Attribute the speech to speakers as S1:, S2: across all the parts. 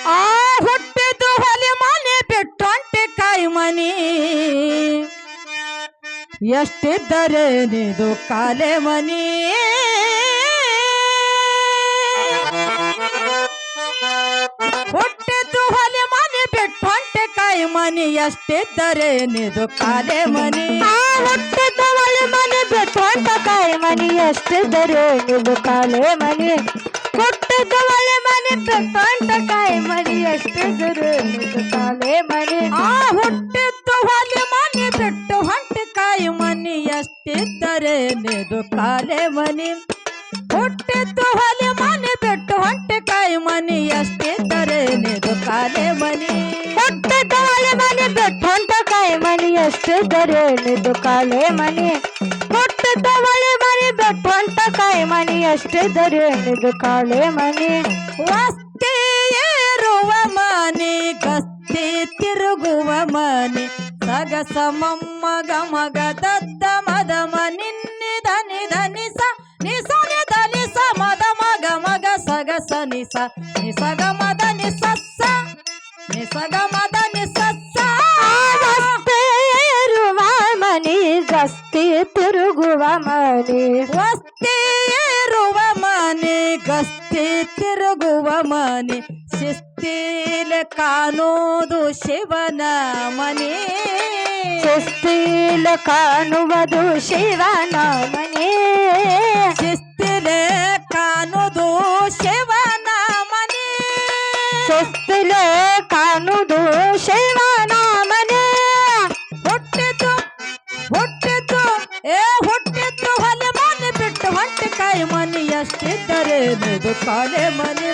S1: ಆ ಹುಟ್ಟಿದ್ದು ಹೊಲಿ ಮನೆ ಬಿಟ್ಟು ಹೊಂಟೆ ಕಾಯಿ ಮನಿ ಎಷ್ಟಿದ್ದರೆ ನಿದು ಕಾಲೆ ಮನಿ ಹುಟ್ಟಿದ್ದು ಹೊಲಿ ಮನೆ ಬಿಟ್ಟು ಹೊಂಟೆ ಕಾಯಿ ಮನಿ ಎಷ್ಟಿದ್ದರೆ ನಿದು ಕಾಲೆ ಮನಿ
S2: ಹುಟ್ಟಿದ್ದು ಹೊಲಿ ಮನೆ ಬಿಟ್ಟು ಹೊಂಟ ಕಾಯಿ ಮನಿ ಎಷ್ಟಿದ್ದರೆ ನಿದು ಕಾಲೆ ಮನಿ ಹುಟ್ಟಿದ್ದು ಹೊಲಿ ಮನೆ ಬಿಟ್ಟು ಹೊಂಟ ಕಾಯಿ ಮನಿ ಎಷ್ಟಿದ್ದರೆ ನಿದು ಕಾಲೆ ಮನಿ
S1: ಹುಟ್ಟಿದ್ದು ಹೊಲಿ ಮನೆ ಬಿಟ್ಟು ಹೊಂಟೆ ಕಾಯಿ ಮನಿ ಎಷ್ಟಿದ್ದರೆ ನಿದು ಕಾಲೆ ಮನಿ ಹುಟ್ಟಿದ್ದು ಹೊಲಿ ಮನೆ ಬಿಟ್ಟು ಹೊಂಟೆ ಕಾಯಿ ಮನಿ ಎಷ್ಟಿದ್ದರೆ ನಿದು ಕಾಲೆ ಮನಿ
S2: ಹುಟ್ಟಿದ್ದು ಹೊಲಿ ಮನೆ ಬಿಟ್ಟು ಹೊಂಟ ಕಾಯಿ ಮನಿ ಎಷ್ಟಿದ್ದರೆ ನಿದು ಕಾಲೆ ಮನಿ ಹುಟ್ಟಿದ್ದು ಹೊಲಿ ಮನೆ ಬಿಟ್ಟು ಹೊಂಟ ಕಾಯಿ ಮನಿ ಎಷ್ಟಿದ್ದರೆ ನಿದು ಕಾಲೆ ಮನಿ
S1: ವಸ್ತಿ ಏರುವ ಮನೆ ಗಸ್ತಿ ತಿರುಗುವ ಮನೆ ಸಗಸ ಮೊಮ್ಮಗ ಮಗ ದದ್ದ ಮದ ನಿನ್ನೆ ಧನಿ ಧನಿ ಸ ನಿಸನೆ ಧನಿ ಸ ಮದ ಮಗ ಮಗ ಸಗಸ ನಿಸ ನಿಸಗ ಮದ ನಿಸಸ್ಸ ನಿಸಗ ಮದ ನಿಸಸ್ಸ
S2: ವಸ್ತಿ ಏರುವ ಮನಿ ಗಸ್ತಿ ತಿರುಗುವ ಮನೆ
S1: ವಸ್ತಿ ಏರುವ ಮನೆ ಗಸ್ತಿ ತಿರುಗುವ ಮನೆ ಶಿಸ್ತಿಲ ಕಾಣೋದು ಶಿವನ ಮನೆ
S2: ಶಿಸ್ತಿಲ ಕಾಣುವುದು ಶಿವನ ಮನೆ
S1: ಶಿಸ್ತಿಲ ಕಾಣೋದು ಶಿವನ ಮನೆ
S2: ಶಿಸ್ತಿಲ ಕಾಣುವುದು ಶಿವನ ಮನೆ
S1: ಹುಟ್ಟಿದ್ದು ಹುಟ್ಟಿದ್ದು ಹುಟ್ಟಿದ್ದು ಹೊಲೆ ಮನೆ ಬಿಟ್ಟು ಹೊಂಟೆ ಕಾಯಿ ಮನಿ ಎಷ್ಟಿದ್ದರೆ ನಿದು ಕಾಲೆ ಮನಿ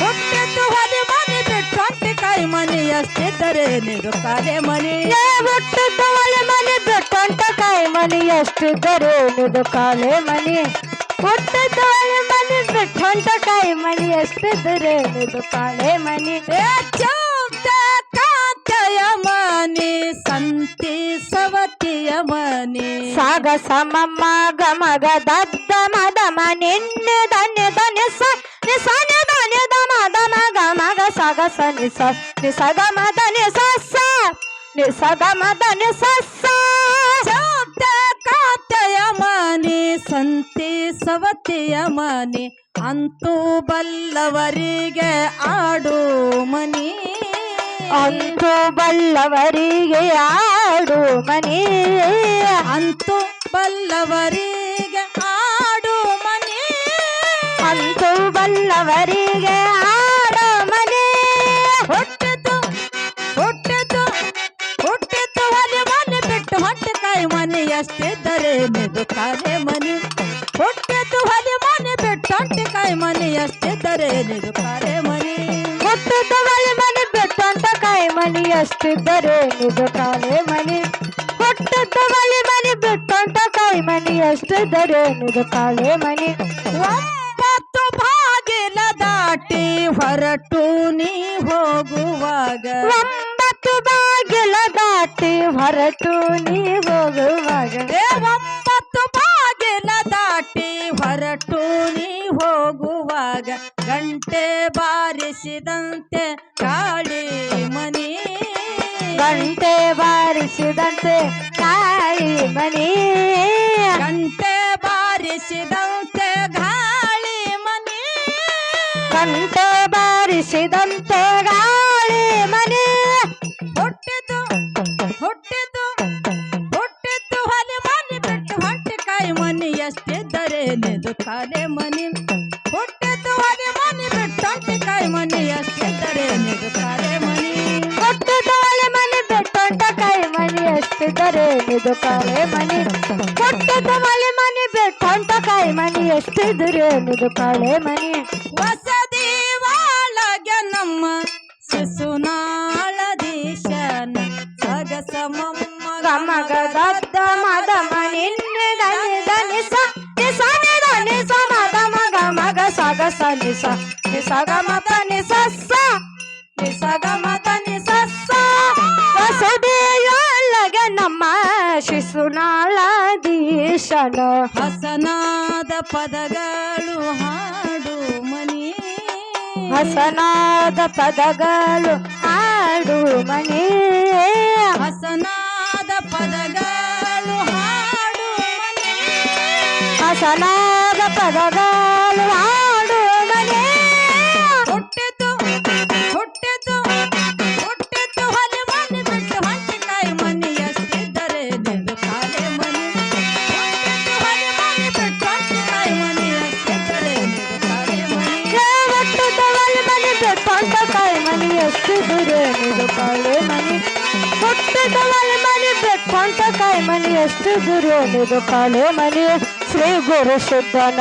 S1: ಹುಟ್ಟಿದ್ದು ಹೊಲೆ ಮನೆ ಬಿಟ್ಟು ಹೊಂಟೆ ಕಾಯಿ ಮನಿ ಎಷ್ಟಿದ್ದರೆ ನಿದು ಕಾಲೆ ಮನಿ
S2: ಹುಟ್ಟಿದ್ದು ಹೊಲೆ ಮನೆ ಬಿಟ್ಟು ಹೊಂಟ ಕಾಯಿ ಮನಿ ಎಷ್ಟಿದ್ದರೆ ನಿದು ಕಾಲೆ ಮನಿ ಹುಟ್ಟಿದ್ದು ಹೊಲೆ ಮನೆ ಬಿಟ್ಟು ಹೊಂಟ ಕಾಯಿ ಮನಿ ಎಷ್ಟಿದ್ದರೆ ನಿದು ಕಾಲೆ ಮನಿ
S1: ಚೌಟ ಕಾಂತೆಯ ಮನಿ ಸಂತಿ ಸವತಿಯ ಮನಿ
S2: ಸಾಗ ಸಮಮ್ಮ ಗಮಗ ದದ್ದ ಮದ ನಿನ್ನೆ ಧನ್ಯ ಧನ್ಯ ಸ ನಿಸನೆ ಧನ್ಯ ದಮ ದಮ ಗಮಗ ಸಗ ಸ ನಿಸ ನಿಸಗ ಮದ ನಿಸಸ್ಸ ನಿಸಗ ಮದ ನಿಸಸ್ಸ
S1: ಚೌಟ ಕಾಂತೆಯ ಮನಿ ಸಂತಿ ಸವತಿಯ ಮನಿ ಅಂತೂ ಬಲ್ಲವರಿಗೆ ಆಡು ಮನಿ
S2: ಅಂತೂ ಬಲ್ಲವರಿಗೆ ಆಡು ಮನಿ
S1: ಅಂತೂ ಬಲ್ಲವರಿಗೆ ಆಡು ಮನಿ
S2: ಅಂತೂ ಬಲ್ಲವರಿಗೆ ಆಡು ಮನಿ
S1: ಹುಟ್ಟಿದ್ದು ಹುಟ್ಟಿದ್ದು ಹುಟ್ಟಿದ್ದು ಹೊಲಿ ಮನೆ ಬಿಟ್ಟು ಹೊಂಟೆ ಕಾಯಿ ಮನಿ ಎಷ್ಟಿದ್ದರೆ ನಿದು ಕಾಲೆ ಮನಿ ಹುಟ್ಟಿದ್ದು ಹೊಲಿ ಮನೆ ಬಿಟ್ಟು ಹೊಂಟೆ ಕಾಯಿ ಮನಿ ಎಷ್ಟಿದ್ದರೆ ನಿದು ಕಾಲೆ ಮನಿ
S2: ಹುಟ್ಟಿದ್ದು ಹೊಲಿ ಮನೆ ಬಿಟ್ಟು ಹೊಂಟ ಕಾಯಿ ಮನಿ ಎಷ್ಟಿದ್ದರೆ ನಿದು ಕಾಲೆ ಮನಿ ಹುಟ್ಟಿದ್ದು ಹೊಲಿ ಮನೆ ಬಿಟ್ಟು ಹೊಂಟ ಕಾಯಿ ಮನಿ ಎಷ್ಟಿದ್ದರೆ ನಿದು ಕಾಲೆ ಮನಿ
S1: ಒಂಬತ್ತು ಬಾಗಿಲ ದಾಟಿ ಹೊರಟು ನೀ ಹೋಗುವಾಗ
S2: ಒಂಬತ್ತು ಬಾಗಿಲ ದಾಟಿ ಹೊರಟು ನೀ ಹೋಗುವಾಗ
S1: ಒಂಬತ್ತು ಬಾಗಿಲ ದಾಟಿ ಹೊರಟು ನೀ ಹೋಗುವಾಗ ಗಂಟೆ ಬಾರಿಸಿದಂತೆ ಗಾಳಿ ಮನಿ
S2: ಗಂಟೆ ಬಾರಿಸಿದಂತೆ ಕಾಳಿ ಮನಿ
S1: ಗಂಟೆ ಬಾರಿಸಿದಂತೆ ಗಾಳಿ ಮನಿ
S2: ಗಂಟೆ ಬಾರಿಸಿದಂತೆ ಗಾಳಿ ಮನಿ
S1: ಹುಟ್ಟಿದ್ದು ಹುಟ್ಟಿದ್ದು ಹುಟ್ಟಿದ್ದು ಹೊಲಿ ಮನೆ ಬಿಟ್ಟು ಹೊಂಟೆ ಕಾಯಿ ಮನಿ ಎಷ್ಟಿದ್ದರೆ ನಿದು ಕಾಲೆ ಮನಿ ಹುಟ್ಟಿದ್ದು ಹೊಲಿ ಮನೆ ಬಿಟ್ಟು ಹೊಂಟೆ ಕಾಯಿ ಮನಿ ಎಷ್ಟಿದ್ದರೆ ನಿದು ಕಾಲೆ ಮನಿ
S2: ಹುಟ್ಟಿದ್ದು ಹೊಲಿ ಮನೆ ಬಿಟ್ಟು ಹೊಂಟ ಕಾಯಿ ಮನಿ ಎಷ್ಟಿದ್ದರೆ ನಿದು ಕಾಲೆ ಮನಿ ಹುಟ್ಟಿದ್ದು ಹೊಲಿ ಮನೆ ಬಿಟ್ಟು ಹೊಂಟ ಕಾಯಿ ಮನಿ ಎಷ್ಟಿದ್ದರೆ ನಿದು ಕಾಲೆ ಮನಿ
S1: ವಸದಿ ಒಳಗೆ ನಮ್ಮ ಶಿಶುನಾಳ ದೀಶನ ಸಗಸ ಮೊಮ್ಮಗ
S2: ಗಮಗ ದದ್ದ ಮದ ನಿನ್ನೆ ಧನಿ ಧನಿ ಸ ನಿಸನೆ ಧನಿ ಸ ಮದ ಮಗ ಮಗ ಸಗ ಸ ನಿಸ ನಿಸಗ ಮತ ನಿಸಸ್ಸ ನಿಸಗ ಮತ ನಿಸಸ್ಸ ವಸದಿಯೊಳಗೆ ನಮ್ಮ ಶಿಶುನಾಳ ದೀಶನ
S1: ಹಸನಾದ ಪದಗಳು ಹಾಡು ಮನಿ
S2: ಹಸನಾದ ಪದಗಳು ಹಾಡು ಮನೆ
S1: ಹಸನಾದ ಪದಗಳು ಹಾಡು ಮನೆ
S2: ಹಸನಾದ ಪದಗಳು ಹಾಡು ಮನೆ
S1: ಹುಟ್ಟಿತು ಹುಟ್ಟಿತು ಹುಟ್ಟಿತು ಹೊಲೆ ಮನೆ ಬಿಟ್ಟು ಹೊಂಟಕಾಯಿ ಮನೆ ಎಷ್ಟಿದ್ದರೆ ನಿಂದು ಕಾಲೆ ಮನೆ ಹುಟ್ಟಿತು ಹೊಲೆ ಮನೆ ಬಿಟ್ಟು ಹೊಂಟಕಾಯಿ ಮನೆ ಎಷ್ಟಿದ್ದರೆ ನಿಂದು ಕಾಲೆ ಮನೆ
S2: ಹುಟ್ಟಿದವಲ್ಲಿ ಮನೆ ಬಿಟ್ಟಂತ ಕಾಯಿ ಮನೆ ಎಷ್ಟು ದೂರ ನಿದು ಕಾಳೆ ಮನೆ ಹುಟ್ಟಿದವಲ್ಲಿ ಮನೆ ಬಿಟ್ಟಂತ ಕಾಯಿ ಮನೆ ಎಷ್ಟು ದೂರ ನಿದು ಕಾಳೆ ಮನೆ ಶ್ರೀ ಗುರು ಸಿದ್ಧನ